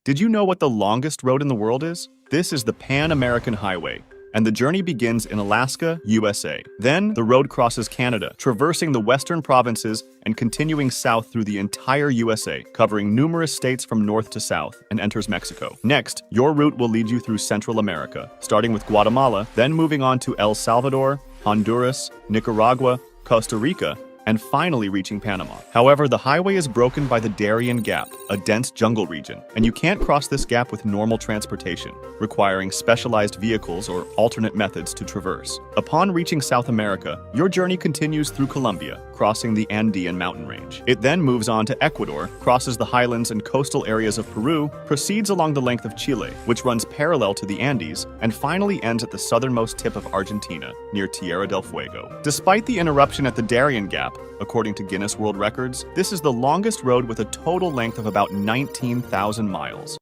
Did you know what the longest road in the world is? This is the Pan American Highway, and the journey begins in Alaska, USA. Then, the road crosses Canada, traversing the western provinces and continuing south through the entire USA, covering numerous states from north to south, and enters Mexico. Next, your route will lead you through Central America, starting with Guatemala, then moving on to El Salvador, Honduras, Nicaragua, Costa Rica, and finally reaching Panama. However, the highway is broken by the Darién Gap, a dense jungle region, and you can't cross this gap with normal transportation, requiring specialized vehicles or alternate methods to traverse. Upon reaching South America, your journey continues through Colombia, crossing the Andean mountain range. It then moves on to Ecuador, crosses the highlands and coastal areas of Peru, proceeds along the length of Chile, which runs parallel to the Andes, and finally ends at the southernmost tip of Argentina, near Tierra del Fuego. Despite the interruption at the Darién Gap, according to Guinness World Records, this is the longest road with a total length of about 19,000 miles.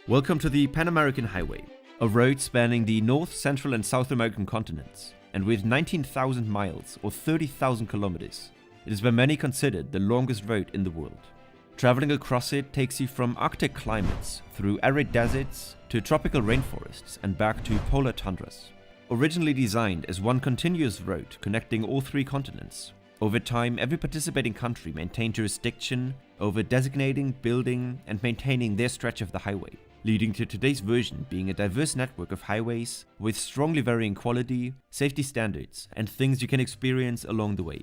Welcome to the Pan American Highway, a road spanning the North, Central and South American continents, and with 19,000 miles or 30,000 kilometers, it is by many considered the longest road in the world. Traveling across it takes you from Arctic climates through arid deserts to tropical rainforests and back to polar tundras. Originally designed as one continuous road connecting all three continents, over time, every participating country maintained jurisdiction over designating, building, and maintaining their stretch of the highway, leading to today's version being a diverse network of highways with strongly varying quality, safety standards, and things you can experience along the way.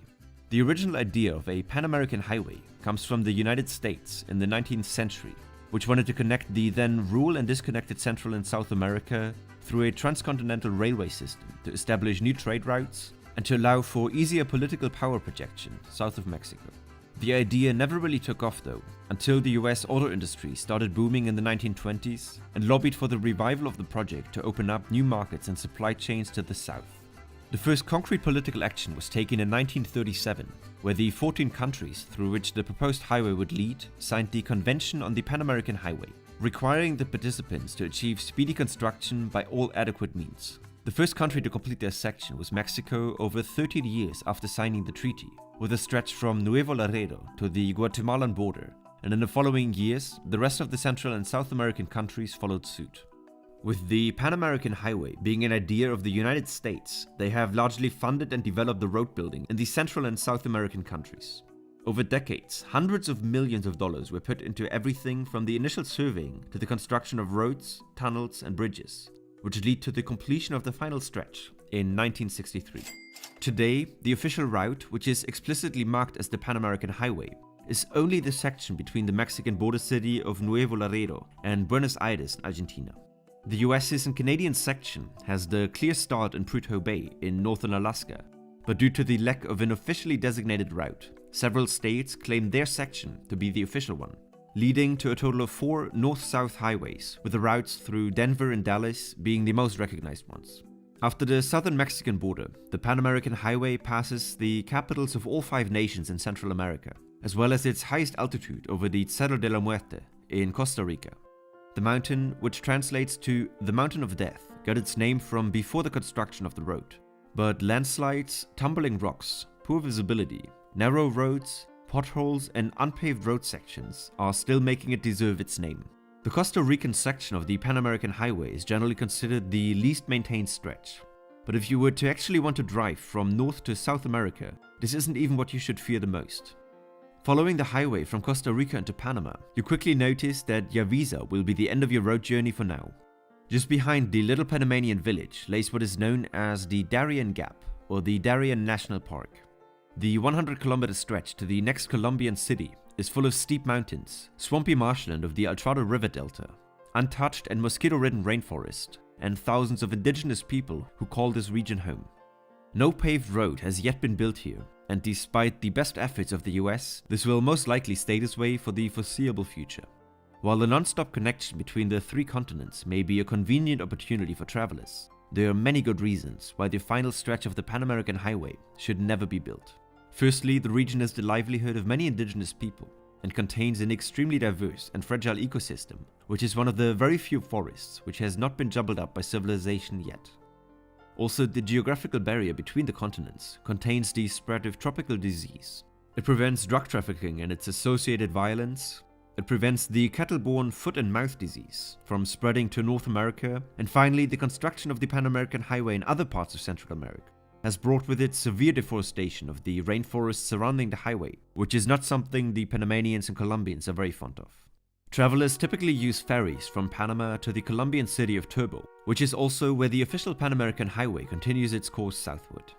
The original idea of a Pan-American highway comes from the United States in the 19th century, which wanted to connect the then rural and disconnected Central and South America through a transcontinental railway system to establish new trade routes and to allow for easier political power projection south of Mexico. The idea never really took off though, until the US auto industry started booming in the 1920s and lobbied for the revival of the project to open up new markets and supply chains to the south. The first concrete political action was taken in 1937, where the 14 countries through which the proposed highway would lead signed the Convention on the Pan American Highway, requiring the participants to achieve speedy construction by all adequate means. The first country to complete their section was Mexico over 13 years after signing the treaty, with a stretch from Nuevo Laredo to the Guatemalan border, and in the following years, the rest of the Central and South American countries followed suit. With the Pan American Highway being an idea of the United States, they have largely funded and developed the road building in the Central and South American countries. Over decades, hundreds of millions of dollars were put into everything from the initial surveying to the construction of roads, tunnels, and bridges, which lead to the completion of the final stretch in 1963. Today, the official route, which is explicitly marked as the Pan American Highway, is only the section between the Mexican border city of Nuevo Laredo and Buenos Aires in Argentina. The US's and Canadian section has the clear start in Prudhoe Bay in northern Alaska, but due to the lack of an officially designated route, several states claim their section to be the official one, leading to a total of 4 north-south highways, with the routes through Denver and Dallas being the most recognized ones. After the southern Mexican border, the Pan American Highway passes the capitals of all 5 nations in Central America, as well as its highest altitude over the Cerro de la Muerte in Costa Rica. The mountain, which translates to the Mountain of Death, got its name from before the construction of the road. But landslides, tumbling rocks, poor visibility, narrow roads, potholes and unpaved road sections are still making it deserve its name. The Costa Rican section of the Pan American Highway is generally considered the least maintained stretch. But if you were to actually want to drive from North to South America, this isn't even what you should fear the most. Following the highway from Costa Rica into Panama, you quickly notice that Yavisa will be the end of your road journey for now. Just behind the little Panamanian village lays what is known as the Darién Gap, or the Darién National Park. The 100-kilometer stretch to the next Colombian city is full of steep mountains, swampy marshland of the Altrado River Delta, untouched and mosquito-ridden rainforest, and thousands of indigenous people who call this region home. No paved road has yet been built here, and despite the best efforts of the US, this will most likely stay this way for the foreseeable future. While the non-stop connection between the 3 continents may be a convenient opportunity for travelers, there are many good reasons why the final stretch of the Pan American Highway should never be built. Firstly, the region is the livelihood of many indigenous people and contains an extremely diverse and fragile ecosystem, which is one of the very few forests which has not been jumbled up by civilization yet. Also, the geographical barrier between the continents contains the spread of tropical disease. It prevents drug trafficking and its associated violence, It prevents the cattle-borne foot and mouth disease from spreading to North America, and finally, the construction of the Pan American Highway in other parts of Central America has brought with it severe deforestation of the rainforests surrounding the highway, which is not something the Panamanians and Colombians are very fond of. Travelers typically use ferries from Panama to the Colombian city of Turbo, which is also where the official Pan American Highway continues its course southward.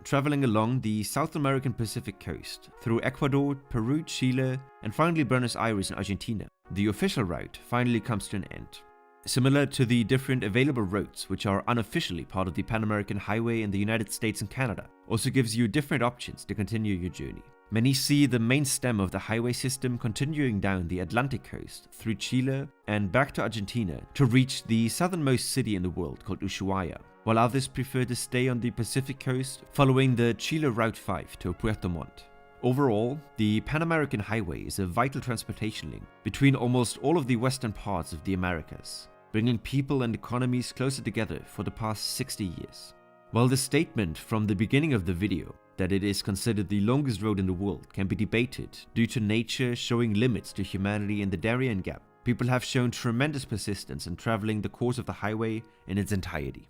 Traveling along the South American Pacific coast through Ecuador, Peru, Chile, and finally Buenos Aires in Argentina, the official route finally comes to an end. Similar to the different available routes which are unofficially part of the Pan American Highway in the United States and Canada, also gives you different options to continue your journey. Many see the main stem of the highway system continuing down the Atlantic coast through Chile and back to Argentina to reach the southernmost city in the world called Ushuaia, while others prefer to stay on the Pacific coast following the Chile Route 5 to Puerto Montt. Overall, the Pan American Highway is a vital transportation link between almost all of the western parts of the Americas, bringing people and economies closer together for the past 60 years. While the statement from the beginning of the video that it is considered the longest road in the world can be debated due to nature showing limits to humanity in the Darién Gap, people have shown tremendous persistence in traveling the course of the highway in its entirety.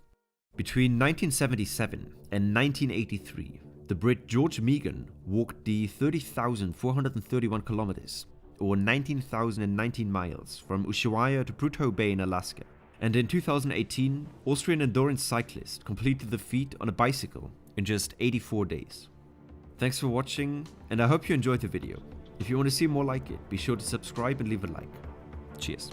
Between 1977 and 1983, the Brit George Megan walked the 30,431 kilometers, or 19,019 miles, from Ushuaia to Prudhoe Bay in Alaska. And in 2018, Austrian endurance cyclist completed the feat on a bicycle in just 84 days. Thanks for watching, and I hope you enjoyed the video. If you want to see more like it, be sure to subscribe and leave a like. Cheers.